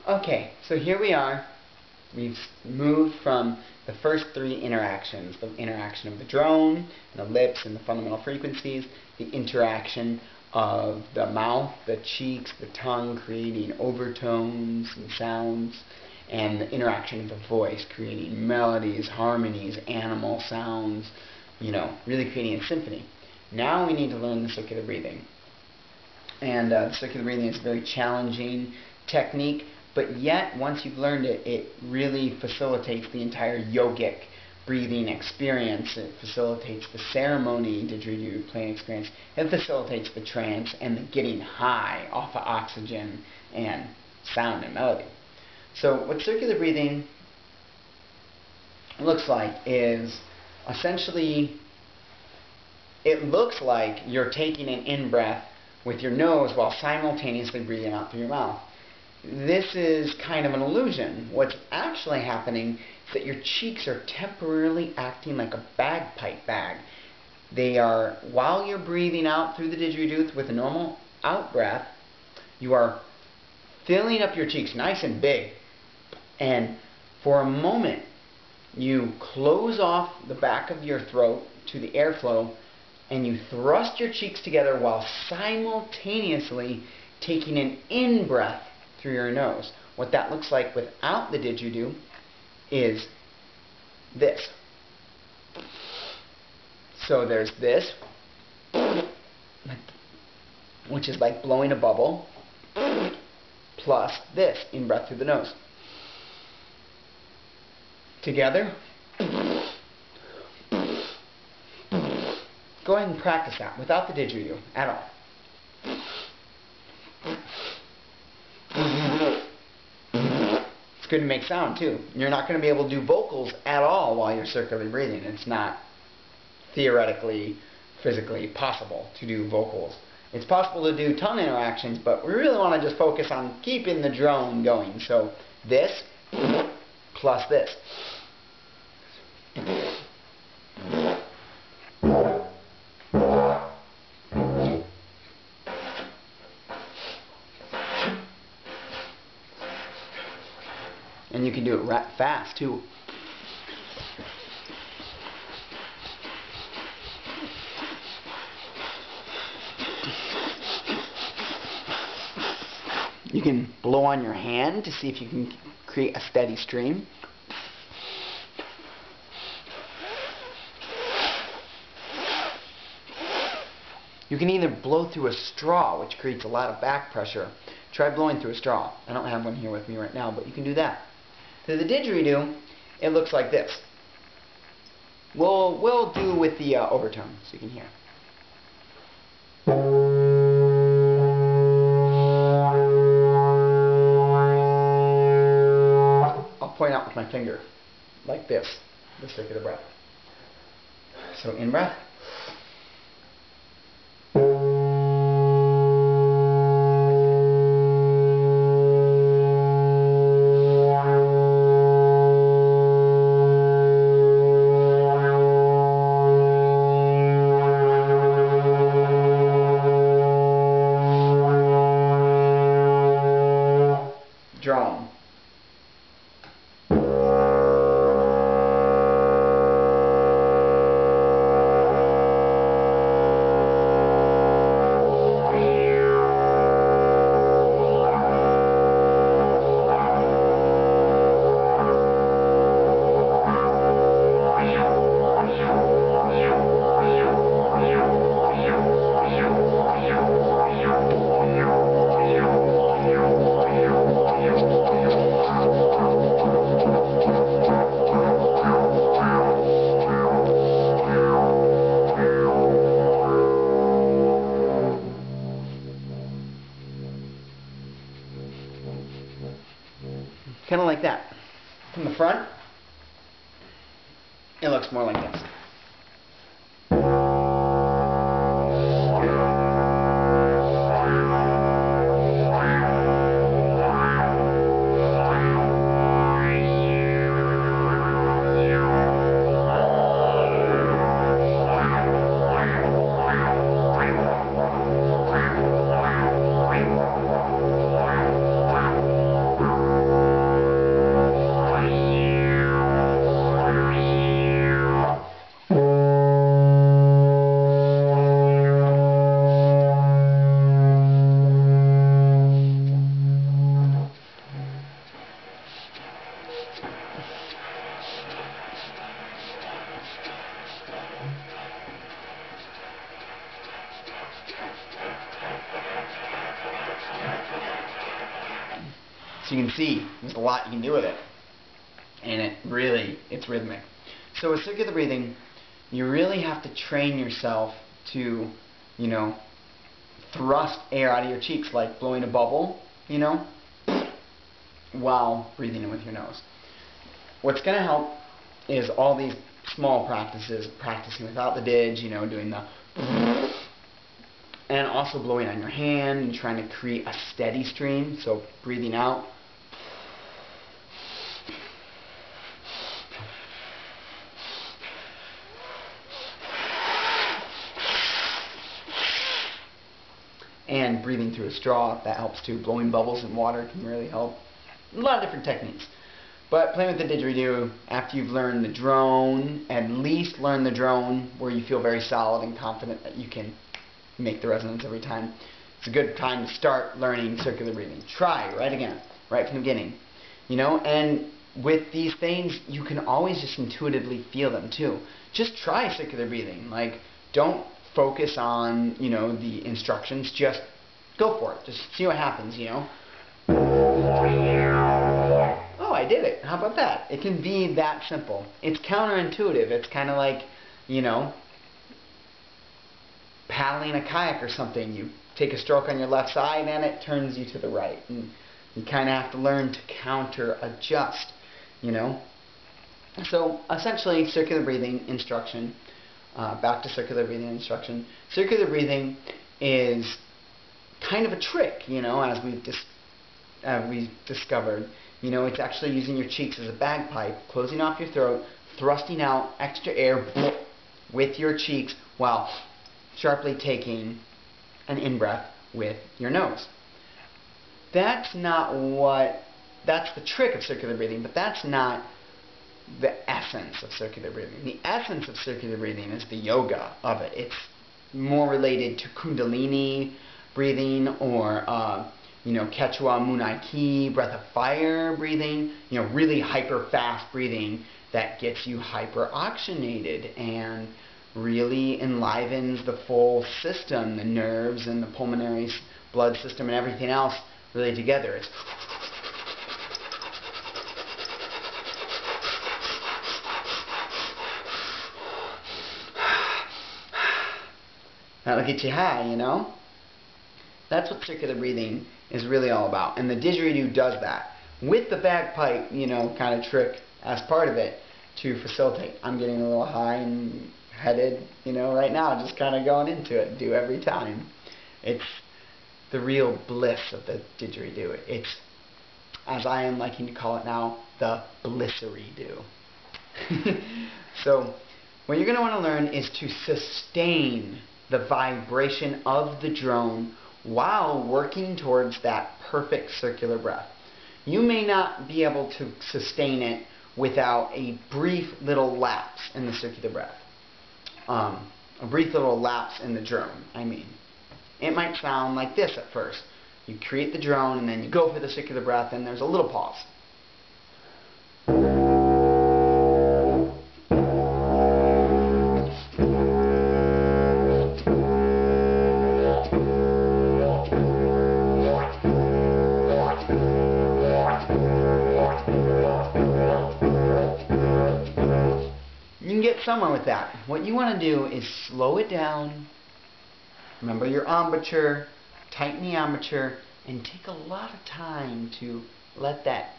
Okay, so here we are. We've moved from the first three interactions, the interaction of the drone, and the lips, and the fundamental frequencies, the interaction of the mouth, the cheeks, the tongue, creating overtones and sounds, and the interaction of the voice, creating melodies, harmonies, animal sounds, really creating a symphony. Now we need to learn the circular breathing. And the circular breathing is a very challenging technique, but yet once you've learned it, it really facilitates the entire yogic breathing experience. It facilitates the ceremony, didgeridoo playing experience. It facilitates the trance and the getting high off of oxygen and sound and melody. So what circular breathing looks like is essentially, it looks like you're taking an in-breath with your nose while simultaneously breathing out through your mouth. This is kind of an illusion. What's actually happening is that your cheeks are temporarily acting like a bagpipe bag. They are, while you're breathing out through the didgeridoo with a normal out breath, you are filling up your cheeks nice and big. And for a moment, you close off the back of your throat to the airflow, and you thrust your cheeks together while simultaneously taking an in-breath through your nose. What that looks like without the didgeridoo is this. So there's this, which is like blowing a bubble, plus this, in-breath through the nose. Together. Go ahead and practice that without the didgeridoo at all. It's good to make sound too. You're not going to be able to do vocals at all while you're circularly breathing. It's not theoretically, physically possible to do vocals. It's possible to do tongue interactions, but we really want to just focus on keeping the drone going. So this plus this. And you can do it fast too. You can blow on your hand to see if you can create a steady stream. You can either blow through a straw, which creates a lot of back pressure. Try blowing through a straw. I don't have one here with me right now, but you can do that. To the didgeridoo, it looks like this. We'll do with the overtone, so you can hear. I'll point out with my finger, like this, the circular breath. So in breath. Drone. Kind of like that. From the front, it looks more like this. So you can see there's a lot you can do with it. And it's rhythmic. So with circular breathing, you really have to train yourself to, you know, thrust air out of your cheeks, like blowing a bubble, you know, while breathing in with your nose. What's going to help is all these small practices, practicing without the didge, you know, doing the, and also blowing on your hand and trying to create a steady stream, so breathing out. And breathing through a straw, that helps too. Blowing bubbles in water can really help. A lot of different techniques. But playing with the didgeridoo, after you've learned the drone, at least learn the drone where you feel very solid and confident that you can make the resonance every time. It's a good time to start learning circular breathing. Try right from the beginning. You know, and with these things, you can always just intuitively feel them too. Just try circular breathing. Like, don't focus on, you know, the instructions. Just go for it. Just see what happens, you know. Oh, I did it. How about that? It can be that simple. It's counterintuitive. It's kind of like, you know, paddling a kayak or something. You take a stroke on your left side and it turns you to the right. And you kind of have to learn to counter-adjust, you know. So essentially, circular breathing instruction. Back to circular breathing instruction. Circular breathing is kind of a trick, you know, as we've discovered. You know, it's actually using your cheeks as a bagpipe, closing off your throat, thrusting out extra air with your cheeks while sharply taking an in-breath with your nose. That's the trick of circular breathing, but that's not the essence of circular breathing. The essence of circular breathing is the yoga of it. It's more related to Kundalini breathing or, you know, Quechua Munai-Ki, breath of fire breathing, you know, really hyper-fast breathing that gets you hyper-oxygenated and really enlivens the full system, the nerves and the pulmonary blood system and everything else really together. It's that'll get you high, you know? That's what circular breathing is really all about. And the didgeridoo does that. With the bagpipe, you know, kind of trick as part of it to facilitate. I'm getting a little high and headed, you know, right now, just kind of going into it. Do every time. It's the real bliss of the didgeridoo. It's, as I am liking to call it now, the blisseridoo. So, what you're going to want to learn is to sustain the vibration of the drone while working towards that perfect circular breath. You may not be able to sustain it without a brief little lapse in the circular breath. A brief little lapse in the drone, I mean. It might sound like this at first. You create the drone and then you go for the circular breath and there's a little pause. You can get somewhere with that. What you want to do is slow it down. Remember your embouchure, tighten the embouchure, and take a lot of time to let that